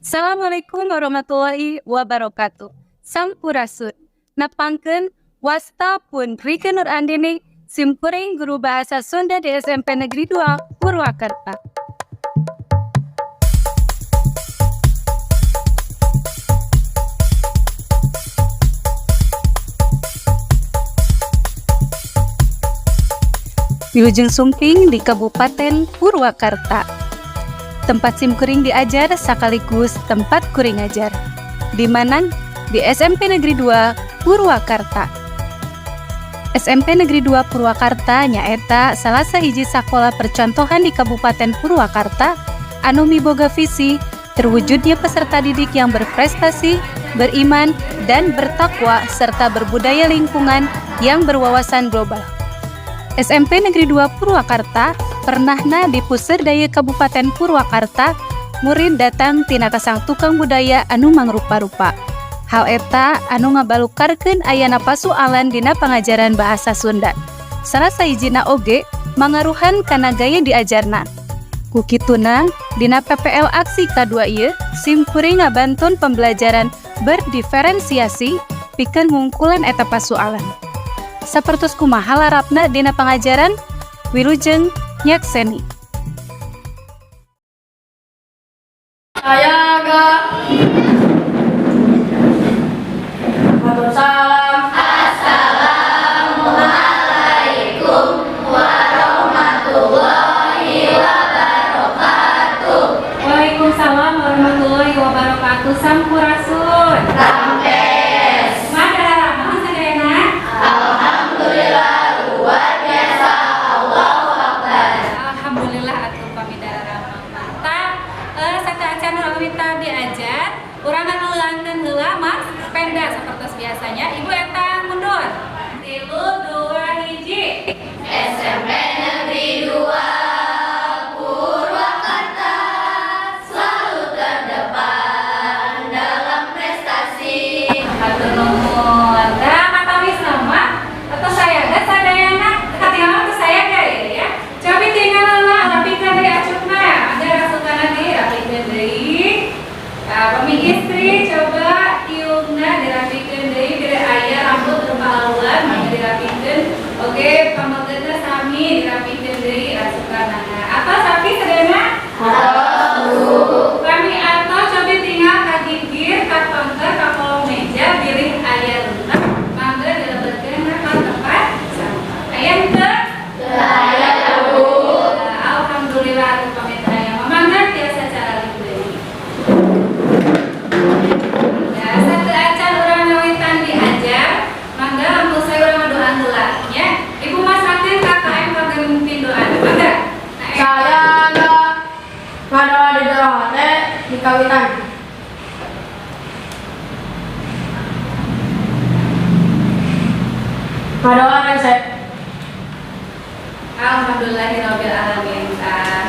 Assalamualaikum warahmatullahi wabarakatuh. Sampurasun. Napangkeun wasta pun Rike Nur Andini, simkuring guru bahasa Sunda di SMP Negeri 2 Purwakarta. Di ujung Sumping di Kabupaten Purwakarta. Tempat simkuring diajar sekaligus tempat kuring ajar. Di mana? Di SMP Negeri 2 Purwakarta. SMP Negeri 2 Purwakarta nyaeta salah sahiji sakola percontohan di Kabupaten Purwakarta anu miboga visi terwujudnya peserta didik yang berprestasi, beriman, dan bertakwa serta berbudaya lingkungan yang berwawasan global. SMP Negeri 2 Purwakarta pernahna di Puserdaya Kabupaten Purwakarta murid datang tina kasang tukang budaya anu mangrupa-rupa. Hal eta anu ngabalukarkeun ayana pasualan dina pangajaran bahasa Sunda. Salah sahijina oge mangaruhan kana gaya diajarna. Ku kituna dina PPL aksi K2 ieu simkuring ngabantun pembelajaran berdiferensiasi pikeun ngungkulan eta pasualan. Sapertos kumaha larapna dina pangajaran wilujeng nyakseni. Saya gak Matur salam. Assalamualaikum warahmatullahi wabarakatuh. Waalaikumsalam warahmatullahi wabarakatuh. Sampurasun. Sampes. Madara mohon sadayana. Alhamdulillah luar biasa. Allahu Akbar. Alhamdulillah atuh pamidara mantap. Satu acan urang diajar, urang ngeulangkeun heula Mas Penda sapertos biasanya. Ibu eta mundur. 3 2 1. SMP Negeri 2 Purwakarta selalu terdepan dalam prestasi. Hatur nuhun. Da matawis nama atau saya da sadayana katingal teh saya ya. Cobi tinggal heula rapikeun deui acukna. Ada rasukana deui rapikeun deui. Pami istri coba iungna dirapikeun deui biar aya rambut rupaluan mangga dirapikeun. Oke, pamageuna sami dirapikeun deui rasukana. Apa sapi sadayana? Kami atau coba tinggal kagigir, kapangker, kakolong meja, bilih aya lunak, mangga dilebetkeun ka tempat sampah. Aya henteu? Alhamdulillah atuh pamit aya. Mangga tiasa cara deui. Ya, satu acan urang ngawitan diajar, mangga lampung saya urang ngadoaan heula nya. Ibu masakeun KKM kagem mimpin doa. Mangga. Saya gak ngadoa di dalam teh di kawitan. Ngadoa resep. Alhamdulillahirabbil alamin.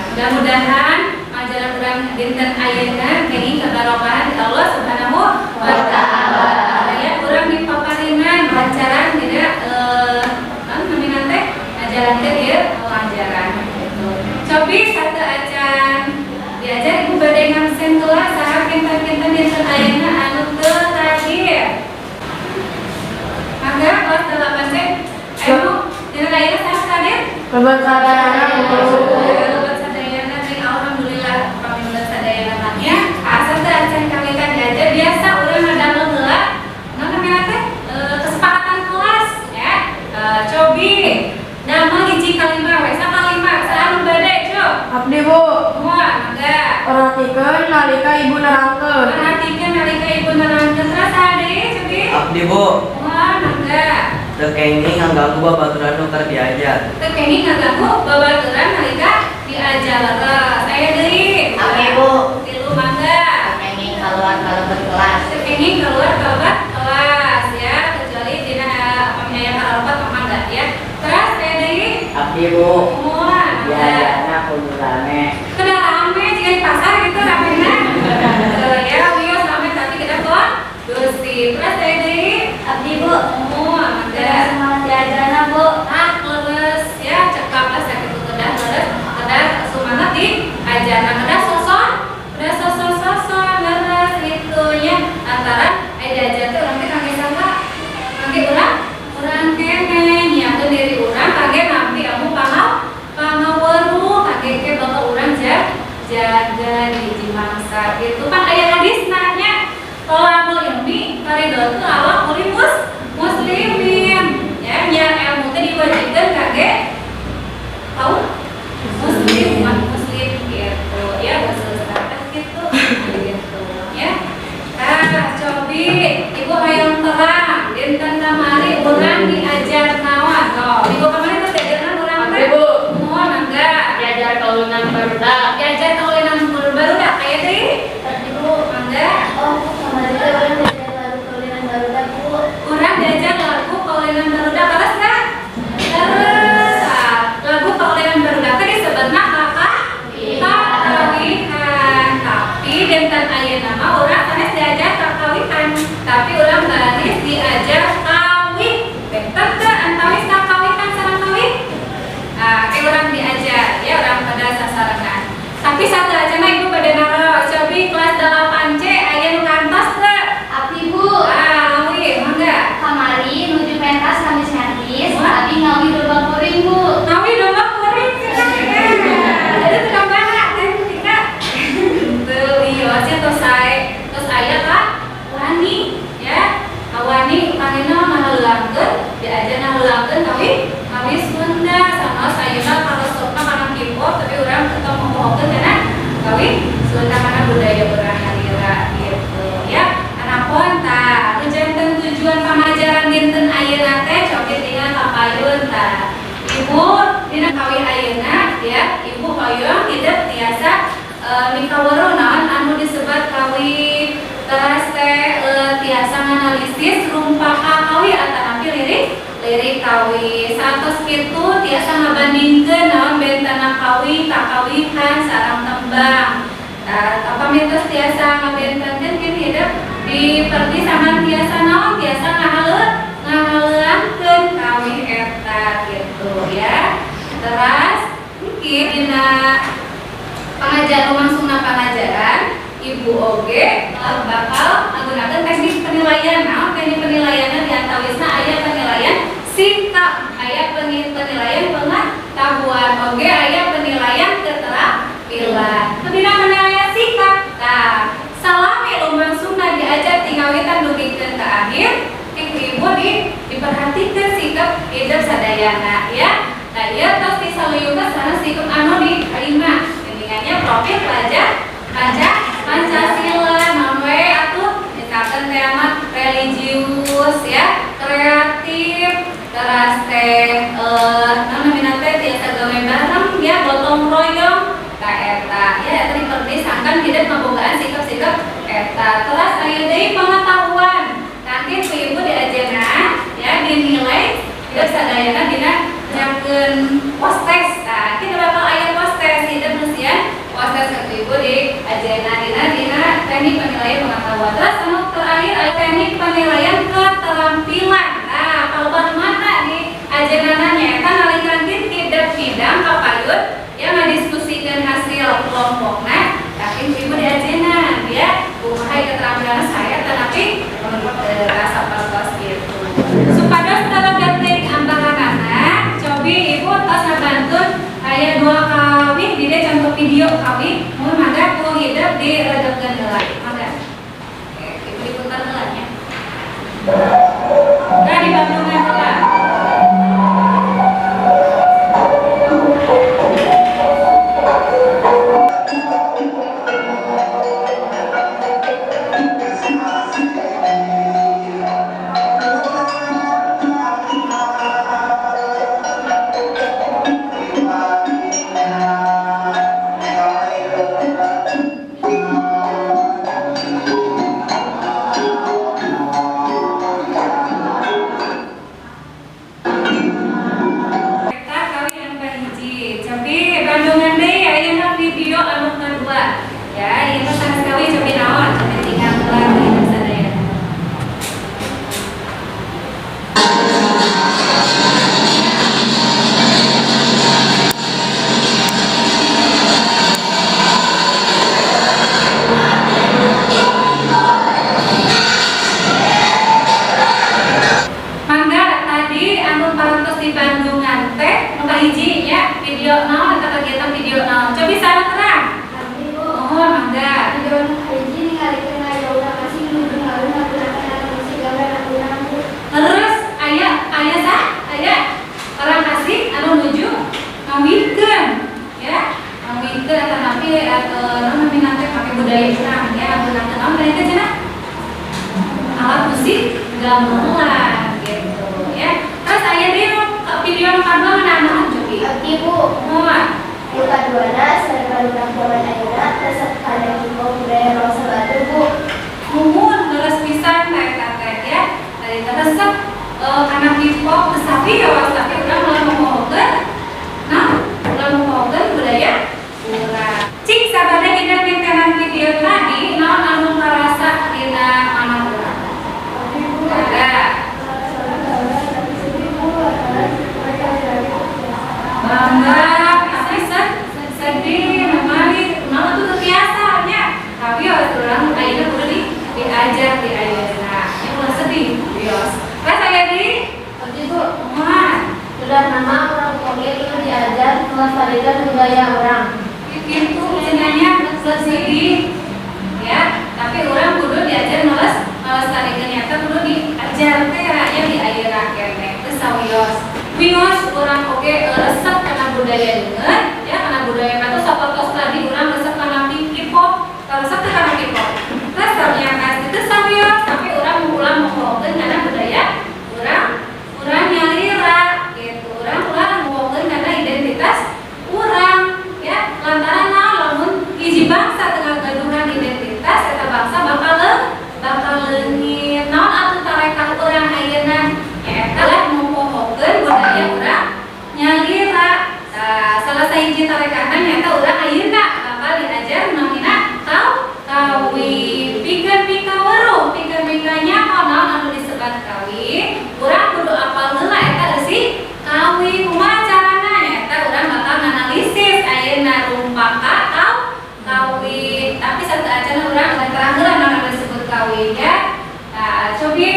Mudah-mudahan ajaran urang dinten ayeuna kenging kabarokahan di Allah Subhanahu wa taala. Ya urang dipaparinan lancaran dina naon teh ngajarankeun ieu pelajaran gitu. Cobi satu acan diajar ibu bade ngamsen tulah saha kinten-kinten dinten ayeuna anu teu terakhir. Mangga kelas 8 teh anu dinten ayeuna saha hadir? Lebat sadayana Lebat sadayana teh alhamdulillah pamilih sadayana namanya. Asal teh acan kawitan diajar biasa urang ngadamel heula naon namanya teh kesepakatan kelas ya. Cobi damel hiji kalimat we sakalimat saha bade cob. abdi bu Moal mangga. perhatikeun nalika ibu nerangkeun. Perhatikan nalika ibu nerangkeun rasa deui cobi. Abdi bu, Moal mangga. teu kenging nganggagu babaturan nu keur diajar. Teu kenging ngaganggu babaturan nalika diajar. Saya deui. Abdi bu Tilu mangga. pengen keluar kalau berkelas. Ini keluar babat kelas ya, kecuali dina pembiayaan karaoke pemangga ya. Terus saya deui Abdi bu, semua diajarna kudu rame. kena rame jika di pasar gitu ramena. Ya, wios rame tapi kita kondusi. Terus saya deui Abdi bu semua mangga. semangat diajarna bu. Leres ya, cekap lah sakit kedah leres. Kedah semangat di ajaran kedah sosok dosa gitu pan aya hadisna nya tolakul ilmi faridatu ala kulli muslimin ya nya ilmu teh diwajibkeun kage tahu muslim umat muslim gitu ya bahasa teh gitu gitu ya. Cobi ibu hayang terang dinten kamari urang diajar naon toh minggu kamari teh diajarna urang teh mohon mangga Diajar kaulinan barudak. diajar kaulinan barudak aya deui Ibu. mangga Kemarin orang diajar lagu kaulinan barudak, Bu. urang diajar lagu kaulinan barudak terus teh terus lagu kaulinan barudak teh disebutna kakawihan tapi dinten ayeuna mah urang sanes diajar kakawihan tapi urang baris diajar kawin betul teh antawis kakawihan sareng kawin urang diajar ya urang pada sasarengan tapi satu aja mah ibu pada naro cobi kelas 8C aya nu kantos teh Abdi, Bu. ngawi mangga Kamari nuju pentas Kamis Nyantis, Wah. tapi ngawi domba kuring, Bu. ngawi domba kuring itu tukang banget teh tika tuh iya sih terus aya Kak wani ya wani panina ngaheulangkeun diajar ngaheulangkeun kami Sunda sama sayuna karosopna kana K-pop tapi urang tetep ngomongkeun kana kami Sunda kana budaya urang halira gitu ya anapun tah janten tujuan pamajaran dinten ayeuna teh cobi tinggal kapayun tah ibu dina kawi ayeuna ya ibu hoyong hidup tiasa mikawaro naon anu disebut kawi terus teh tiasa nganalisis rumpaka kawi atanapi lirik kawi satos kitu tiasa ngabandingkeun naon bentana kawi kakawihan sareng tembang apa mitos tiasa ngabentenkeun kin hidup di perti sama tiasa naon tiasa ngaheulangkeun kawi eta gitu ya terus mungkin dina pengajar lumangsungna pengajaran ibu oge bakal nggunakeun teknik penilaian naon teknik penilaianna diantawisna aya penilaian sikap aya penilaian pengetahuan oge aya penilaian keterampilan kedina penilaian sikap tah salami lumangsungna diajar tingawitan dugikeun ka akhir ibu diperhatikeun sikap hidup sadayana ya nah ieu tos disaluyukeun sareng sikap anu diterima bimbingannya profil pelajar Pancasila naon we atuh misalkan tema religius ya kreatif terus teh namina teh tiasa gawe bareng ya gotong royong ka eta ya eta diperdisakan hidup ngabogaan sikap-sikap eta terus aya deui pengetahuan kangge ku ibu diajarna ya dinilai hidup sadayana dina nyakeun postes nah kita bakal aya postes hidup nusian postes ke ibu diajarna urangnya gunakeun naon teh cenah? Alat musik gamelan gitu ya. Terus aya deui video nu kadua mana cobi? Ibu, Moal. buka duana sareng urang zaman ayeuna resep kana hip-hop budaya Rosa Batu, Bu. Mumun geus pisan eta teh ya. Tadi resep kana hip-hop tetapi ya wasapi urang mulai memohokeun nah, ulah memohokeun budaya urang. Cik sabada dina pintenan video tadi naon anu karasa dina anak urang? Bangga, tapi sedih, namanya, nama tuh biasanya. Tapi ya orang akhirnya udah diajar di ayeuna. Yang udah sedih, bios. Pas saya di, Ibu, man, sudah nama orang Korea itu diajar melestarikan budaya orang. itu sebenarnya sedih, ya. Tapi orang kudu diajar melestarikan nyata kudu diajar teh yang di ayeuna kene. Terus sawios. Wios orang oke resep karena budaya dengan ya karena budaya itu sapotos tadi orang resep karena hip-hop resep karena hip-hop terus yang itu sawios tapi orang ulang mengulang karena budaya orang nyalira gitu orang mengulang karena identitas orang ya lantaran lamun hiji bangsa dengan gaduhan identitas eta bangsa bakal leungit naon atuh tarekat urang ayeuna eta lah budaya urang nyalira salah sahiji tarekana nyata urang ayeuna bakal diajar namina kawin pikeun pikaweruh pikeun pikanya naon anu disebat kawin urang kudu apal heula eta eusi kawin kumaha carana nyata urang bakal nganalisis ayeuna rumpaka kawin tapi satu acan urang terang heula naon anu disebut kawin ya cobi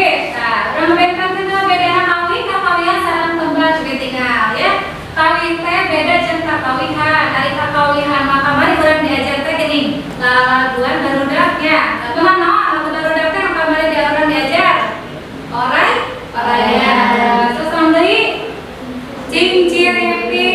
urang membedakan bedana kawin ka kawihan sareng tembang cobi tinggal ya kawin teh beda jeung kakawihan dari kakawihan maka mari urang diajar teh geuning laladuan barudak ya kumaha naon lagu barudak teh maka mari urang diajar oraya terus kang deui cinciripi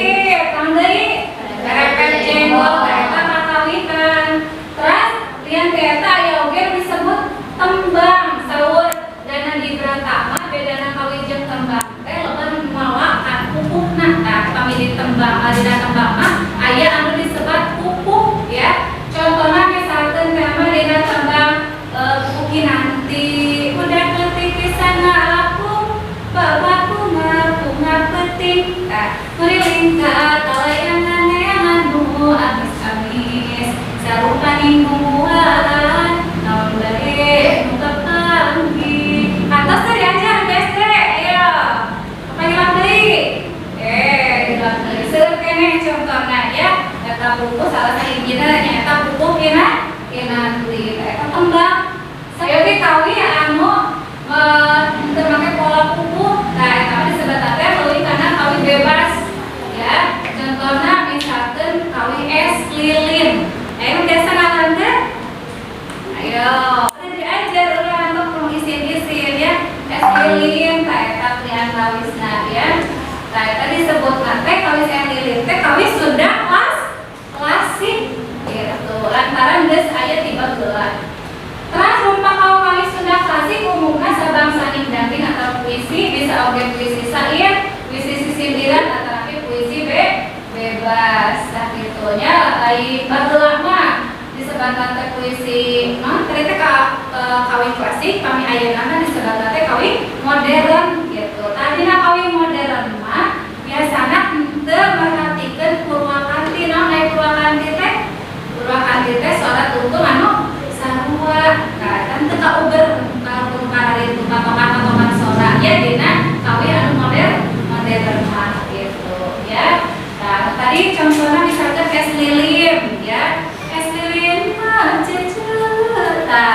kang deui repet jenggot eta kakawihan terus lian teh eta aya oge disebut tembang saur dana di Bratama bedana kawin jeung tembang teh loba mawakan pupukna tah kami di tembang dina tembang mah aya anu disebat pupuk ya contohna misalkeun tema dina tembang pupuk kinanti udah ketik pisan ngalaku bapakku bunga peting ngeriling ka kalayangan nu amis-amis sarupani mualan naon bae nu kepanggih atas teh diajar BSD ayo panggil deui dibilang deui seueur keneh contohna ya eta buku salah sahijina nyaeta buku kinanti eta tembang saya ge kawi anu teu make pola pupuk nah eta disebut teh leuwih kana kawi bebas ya contohna misalkeun kawi es lilin aya biasa ngaran teh ayo diajar urang untuk isin-isin ya es lilin tah eta pilihan kawisna ya tah eta disebutna teh kawis es lilin teh kawis sudah klasik gitu lantaran geus aya tiba geula terus rumpaka kawis sudah klasik umumna sabangsa damping atau puisi bisa oge puisi syair puisi sindiran atau puisi bebas nah gitunya lain baheula mah disebutna teh puisi non teh kawin klasik kami ayeuna mah disebutna teh kawin modern gitu tadina kawin modern mah biasana teu merhatikeun purwakanti naon aya purwakanti teh salat untung anu sarua nah kan teu kauber kalau kararin patokan sora ya dina kawin anu modern mah gitu ya nah tadi contohnya misalkan es lilin ya es lilin mah cerita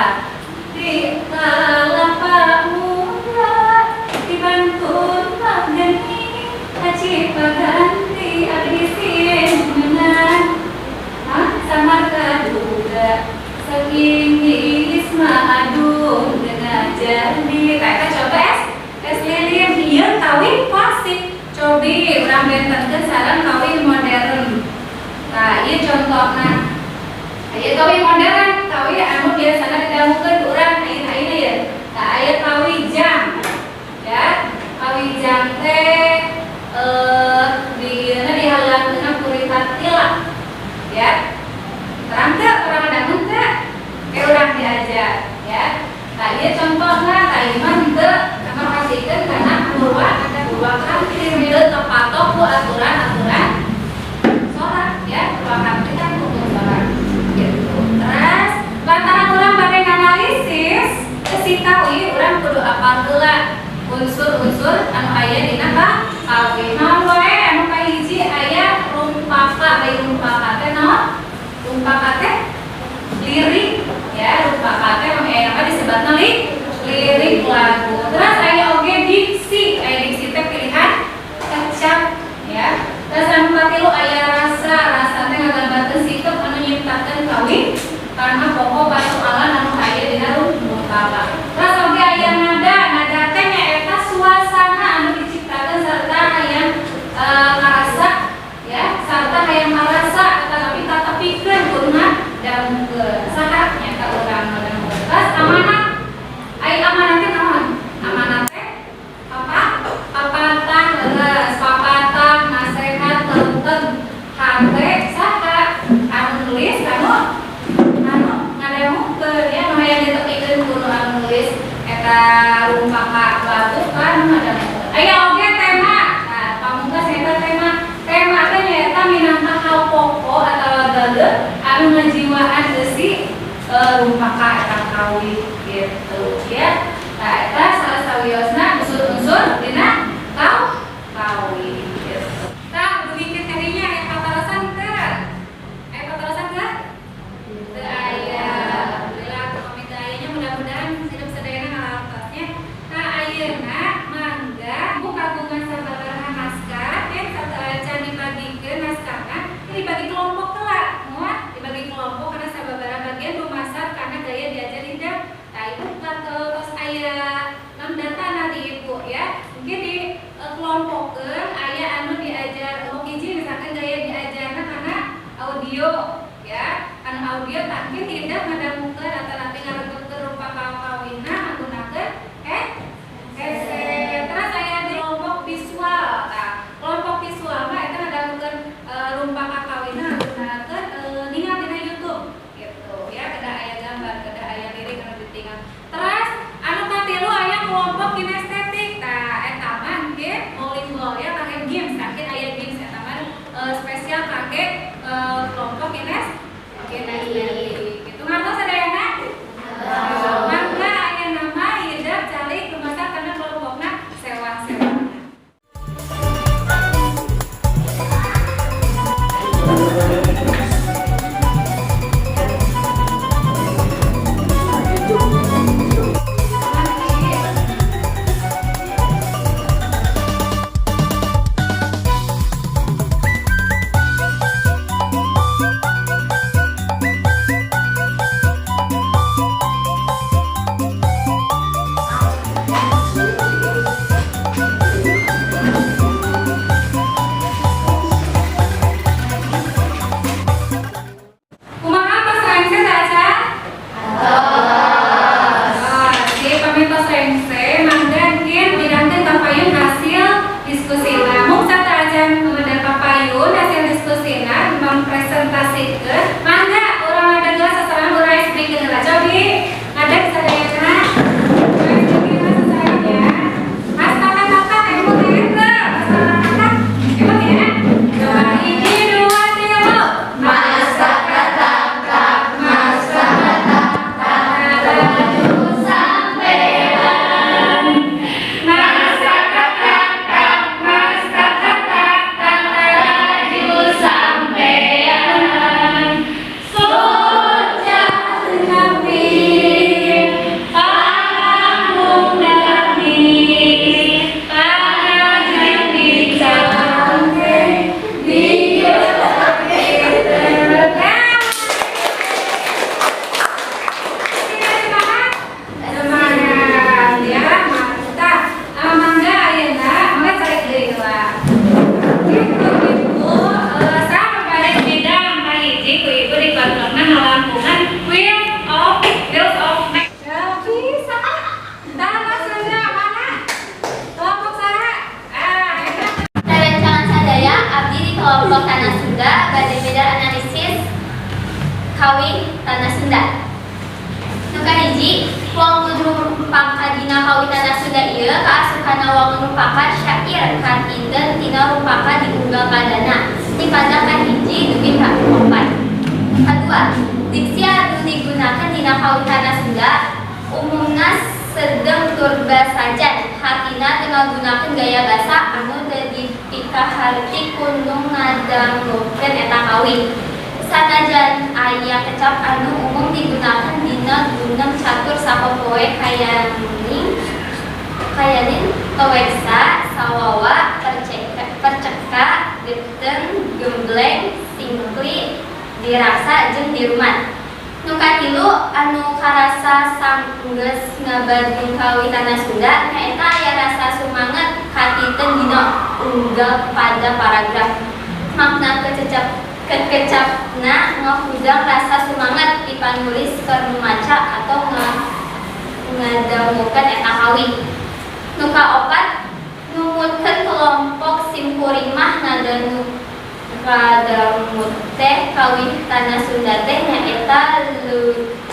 di kalapa muda di bantun mageni aci paganti abisin menan samar kaduga saking isma adun dengan jadi kita coba es lilin ieu kawin klasik cobi urang bentenkeun sareng kawin modern nah ieu contohna ieu kawin modern kawin anu diajar ya. Nah, ieu contohna tadi mah henteu memperhatikan karena purwa ada dua kali teu kapatok ku aturan-aturan sholat ya. Dua kali kan rukun sholat gitu. Terus lantaran urang bade nganalisis sitawi urang kudu apal heula unsur-unsur anu aya dina kawin. Naon wae anu kahiji aya rumpaka, bae rumpaka teh naon? Rumpaka teh lirik ya, rumpaka teh apa disebutna lirik lagu. Terus aya oge diksi, aya diksi teh pilihan kecap ya. Terus anu katilu aya rasa, rasa teh ngagambarkeun sikap anu nyiptakeun kawin karena pokok persoalan anu aya dina rumpaka. Terus oge aya nada, nada teh nyaeta suasana anu diciptakeun serta hayang ngarasa ya, sarta hayang ngarasa tetapi tatepikeun kuduna dangukeun saha nyata urang dangukeun. Terus amanat, ai amanat teh naon? Amanat teh apa? Papatah leres, papatah nasehat teuteung hate saha anu nulis anu ngademukeun ya, nu hayang ditepikeun kudu anu nulis eta rumpaka lagu kan ngademukeun. Aya oge tema. Nah, pamungkas eta tema. Tema teh nyaeta minangka hal pokok atawa gageuk anu ngajiwaan eusi rumpaka eta kawin gitu ya. Nah, eta salah sawiosna unsur-unsur dina kawin gitu. Tah dugi kriterianya aya patarasan teu? Aya patarasan teu? Teu aya. Alhamdulillah kami ayanya mudah-mudahan hidup sadayana ngalampasnya. Nah, ayeuna mangga buka bunga sababaraha naskah ya can dibagikeun naskahna dibagi kelompok heula. Moal dibagi kelompok karena sababaraha bagian dumasar karena gaya diajar indah. Nah, itu tos aya non data nanti ibu ya. Mungkin di kelompokkeun aya anu diajar hiji misalkan gaya diajarna karena audio ya. Anu audio tangkin tidak ngadangukeun rata-rata ngaregekeun rupa kawinna menggunakeun headset. Terus aya di kelompok visual. Nah, kelompok visual mah eta ngadangukeun rupa kawinna menggunakeun ningal dina YouTube gitu ya. Kada aya gambar, kada aya lirik anu ditingal. Terus anu katilu aya kelompok kinestetik. Tah eta mah engke volleyball ya kangge games, saking aya games eta mah spesial kangge kelompok kinestetik. Itu ngartos sadayana? Mangga aya nama hidup calik lumasak karena kelompokna sewa-sewa. hiji, wong kudu rupakan dina kawitanana Sunda ieu kaasuhana wong rupakan syair kartinten tina rupakan diunggal kadana. Dipandang kahiji dugi ka opat. Kadua, diksi anu digunakan dina kawitanana Sunda umumna sedeng turba saja, hartina teu ngagunakeun gaya basa anu teu dipikaharti kunu ngadangukeun eta kawin. Sanajan aya kecap anu umum digunakan dina gunem catur sapopoe kayanin toweksa sawawa perceka geteng gembleng singkli dirasa jeung dirumat. Nu katilu anu karasa sanggeus ngabadung kawitanana Sunda nyaeta aya rasa sumanget katiteun dina unggal pada paragraf. Makna kecapna ngahudang rasa semangat di panulis keur maca atau ngadangukeun eta kawin. Nu kaopat numutkeun kelompok simkuring nadanu kadamut teh kawitanana Sunda teh nyaeta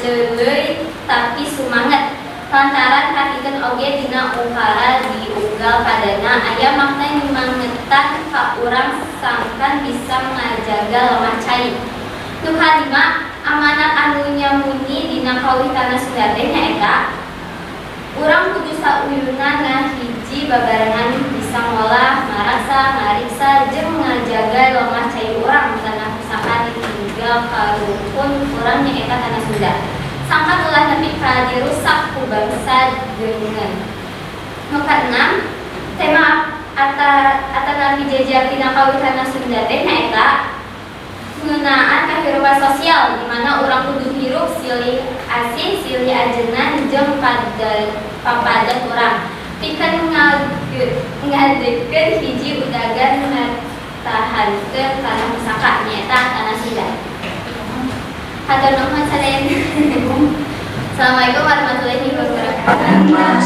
leuleuy tapi sumanget lantaran katikeun oge dina ungkara diunggal kadana aya makna nyemangetan ka urang sangkan bisa ngajaga lemah cai. Nu kalima, amanat anu nyamuni dina kawitanana Sunda teh nyaeta urang kudu sauyuna ngahiji babarengan bisa ngolah, marasa, ngariksa jeung ngajaga lemah cai urang tanah pusaka ditinggal ka rukun urang nyaeta tanah Sunda. Sangkan ulah nepi ka dirusak ku bangsa deungeun. Nu kaenam, tema atanapi jejer tina kawitanana Sunda teh nyaeta ngeunaan kahirupan sosial di mana urang kudu hirup silih asih silih ajenan jeung papadan urang. Pikeun ngadekeun hiji udagan ngatahankeun tanah pusaka nyaeta tanah Sunda. Hatur nuhun sadaya. Assalamualaikum warahmatullahi wabarakatuh.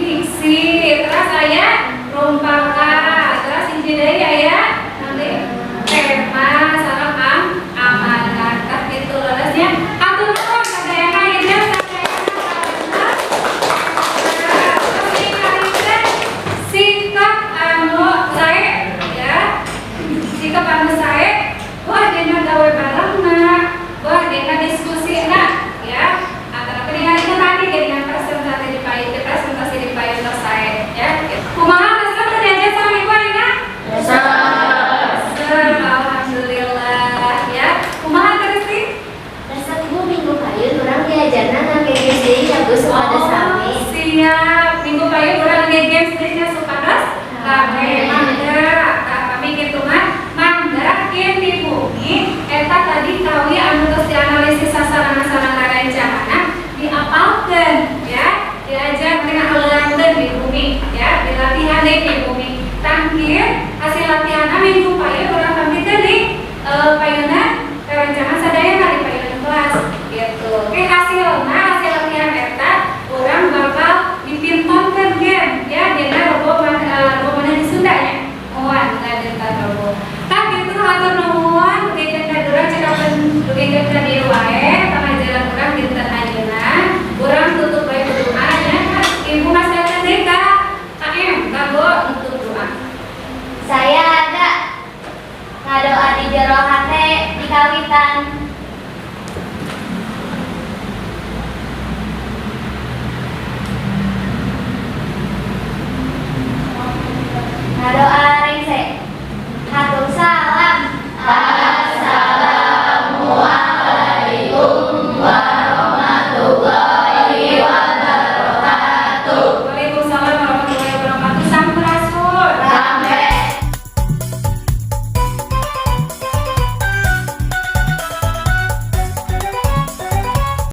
diksi, terus aya rumpaka, terus hiji deui aya nanti tema sama amanah tah kitu leureusnya. Atur nuhun sadayana ieu sikap anu sae ya. Sikap anu sae wah dina gawe barengna, wah dina diskusina ya. Antara peninggalin tadi dengan presentasi di payung sae ya. Kumaha resep diajar sama ibu Aina? Alhamdulillah ya. Kumaha Kristi? Resep Bu minggu payun urang diajarna ngangge deui ya Bu supados sami. Siap. Minggu payung urang games deui supados rame.